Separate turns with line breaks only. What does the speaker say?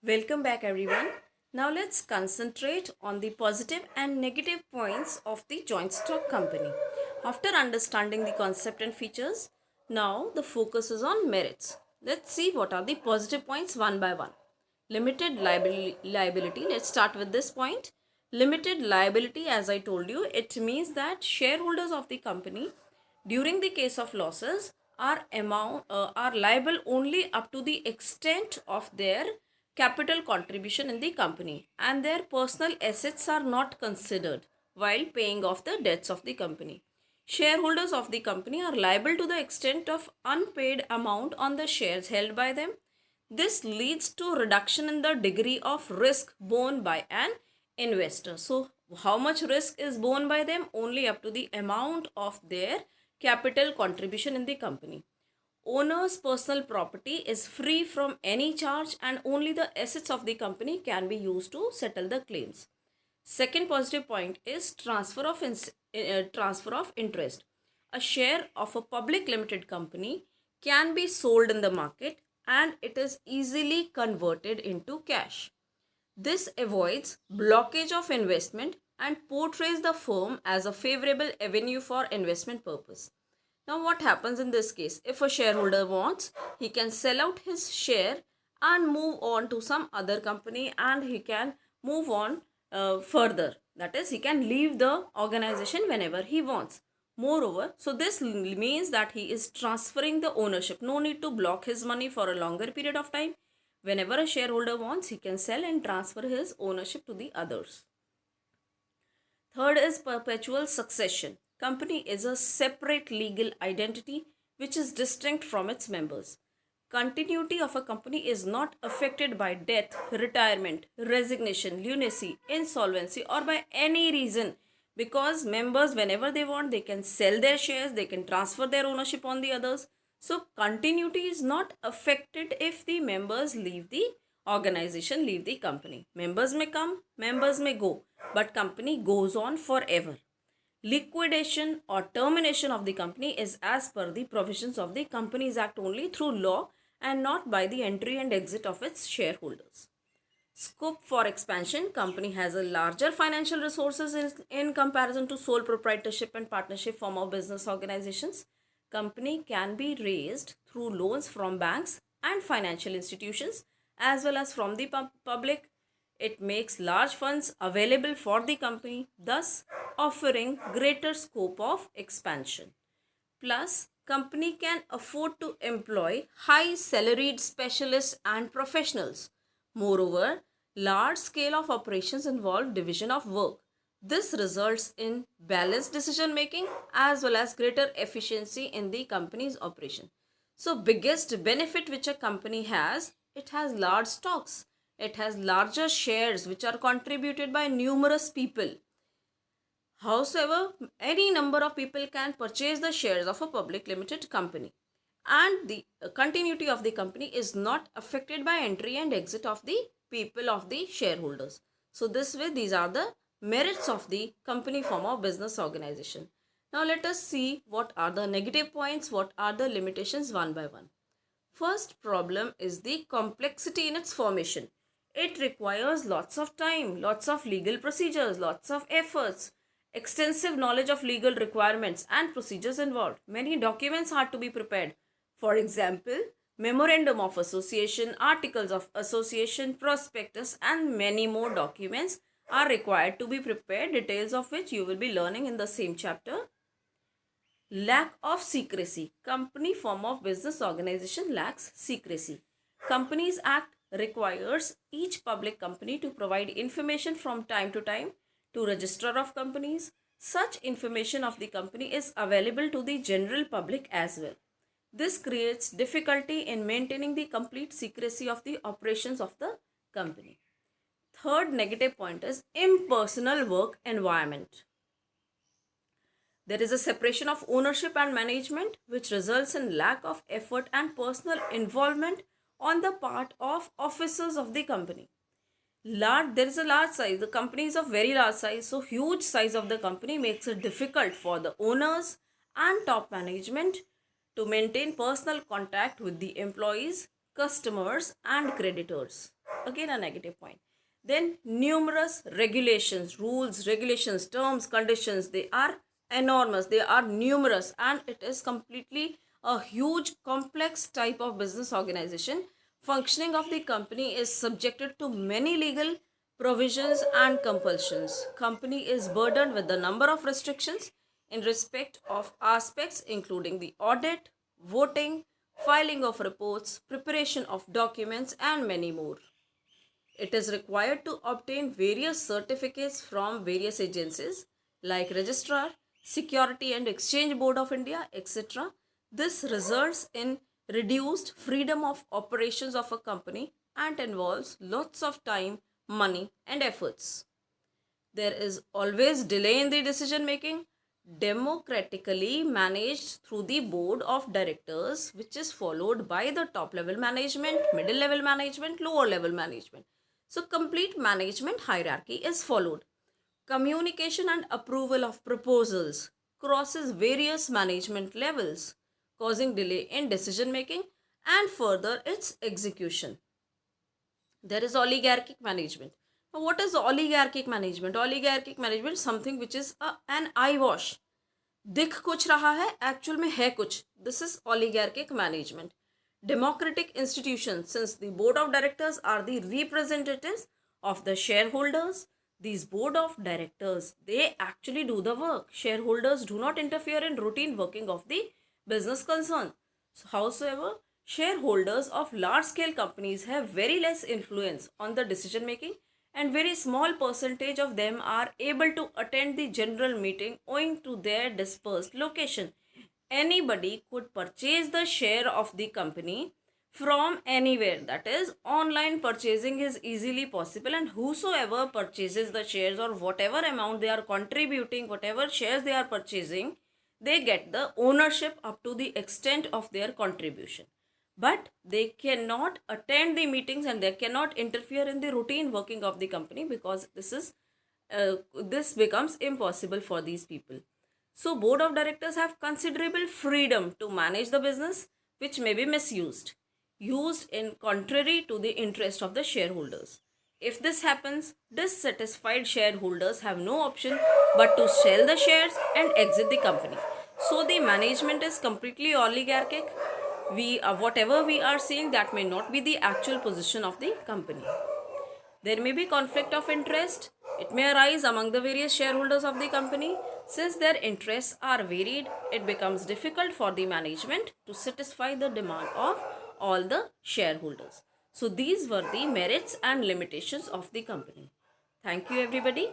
Welcome back, everyone. Now let's concentrate on the positive and negative points of the joint stock company. After understanding the concept and features, now the focus is on merits. Let's see what are the positive points one by one. Limited liability. Let's start with this point. Limited liability, as I told you, it means that shareholders of the company during the case of losses are liable only up to the extent of their capital contribution in the company, and their personal assets are not considered while paying off the debts of the company. Shareholders of the company are liable to the extent of unpaid amount on the shares held by them. This leads to reduction in the degree of risk borne by an investor. So, how much risk is borne by them? Only up to the amount of their capital contribution in the company. Owner's personal property is free from any charge, and only the assets of the company can be used to settle the claims. Second positive point is transfer of interest. A share of a public limited company can be sold in the market and it is easily converted into cash. This avoids blockage of investment and portrays the firm as a favorable avenue for investment purpose. Now, what happens in this case? If a shareholder wants, he can sell out his share and move on to some other company, and he can move on further. That is, he can leave the organization whenever he wants. Moreover, so this means that he is transferring the ownership. No need to block his money for a longer period of time. Whenever a shareholder wants, he can sell and transfer his ownership to the others. Third is perpetual succession. Company is a separate legal identity which is distinct from its members. Continuity of a company is not affected by death, retirement, resignation, lunacy, insolvency, or by any reason, because members, whenever they want, they can sell their shares, they can transfer their ownership on the others. So, continuity is not affected if the members leave the organization, leave the company. Members may come, members may go, but company goes on forever. Liquidation or termination of the company is as per the provisions of the Companies Act only through law and not by the entry and exit of its shareholders. Scope for expansion. Company has a larger financial resources in comparison to sole proprietorship and partnership form of business organizations. Company can be raised through loans from banks and financial institutions as well as from the public. It makes large funds available for the company, thus offering greater scope of expansion. Plus, company can afford to employ high salaried specialists and professionals. Moreover, large scale of operations involve division of work. This results in balanced decision making as well as greater efficiency in the company's operation. So, biggest benefit which a company has, it has large stocks. It has larger shares which are contributed by numerous people. However, any number of people can purchase the shares of a public limited company, and the continuity of the company is not affected by entry and exit of the people of the shareholders. So this way, these are the merits of the company form of business organization. Now let us see what are the negative points, what are the limitations one by one. First problem is the complexity in its formation. It requires lots of time, lots of legal procedures, lots of efforts, extensive knowledge of legal requirements and procedures involved. Many documents are to be prepared. For example, memorandum of association, articles of association, prospectus, and many more documents are required to be prepared, details of which you will be learning in the same chapter. Lack of secrecy. Company form of business organization lacks secrecy. Companies Act requires each public company to provide information from time to time to Registrar of Companies. Such information of the company is available to the general public as well. This creates difficulty in maintaining the complete secrecy of the operations of the company. Third negative point is impersonal work environment. There is a separation of ownership and management which results in lack of effort and personal involvement on the part of officers of the company. There is a large size. The company is of very large size. So huge size of the company makes it difficult for the owners and top management to maintain personal contact with the employees, customers and creditors. Again a negative point. Then numerous regulations, rules, regulations, terms, conditions, they are enormous, they are numerous, and it is completely a huge complex type of business organization. Functioning of the company is subjected to many legal provisions and compulsions. Company is burdened with the number of restrictions in respect of aspects including the audit, voting, filing of reports, preparation of documents, and many more. It is required to obtain various certificates from various agencies like Registrar, Security and Exchange Board of India, etc. This results in reduced freedom of operations of a company and involves lots of time, money, and efforts. There is always delay in the decision making, democratically managed through the board of directors, which is followed by the top level management, middle level management, lower level management. So complete management hierarchy is followed. Communication and approval of proposals crosses various management levels, causing delay in decision making and further its execution. There is oligarchic management. Now, what is oligarchic management? Oligarchic management is something which is an eyewash. दिख कुछ रहा है, actual में है कुछ. This is oligarchic management. Democratic institutions, since the board of directors are the representatives of the shareholders, these board of directors, they actually do the work. Shareholders do not interfere in routine working of the business concern. So, howsoever, shareholders of large scale companies have very less influence on the decision making, and very small percentage of them are able to attend the general meeting owing to their dispersed location. Anybody could purchase the share of the company from anywhere, that is online purchasing is easily possible, and whosoever purchases the shares or whatever amount they are contributing, whatever shares they are purchasing, they get the ownership up to the extent of their contribution, but they cannot attend the meetings and they cannot interfere in the routine working of the company, because this becomes impossible for these people. So board of directors have considerable freedom to manage the business, which may be used in contrary to the interest of the shareholders. If this happens, dissatisfied shareholders have no option but to sell the shares and exit the company. So the management is completely oligarchic. Whatever we are seeing, that may not be the actual position of the company. There may be conflict of interest. It may arise among the various shareholders of the company. Since their interests are varied, it becomes difficult for the management to satisfy the demand of all the shareholders. So these were the merits and limitations of the company. Thank you everybody.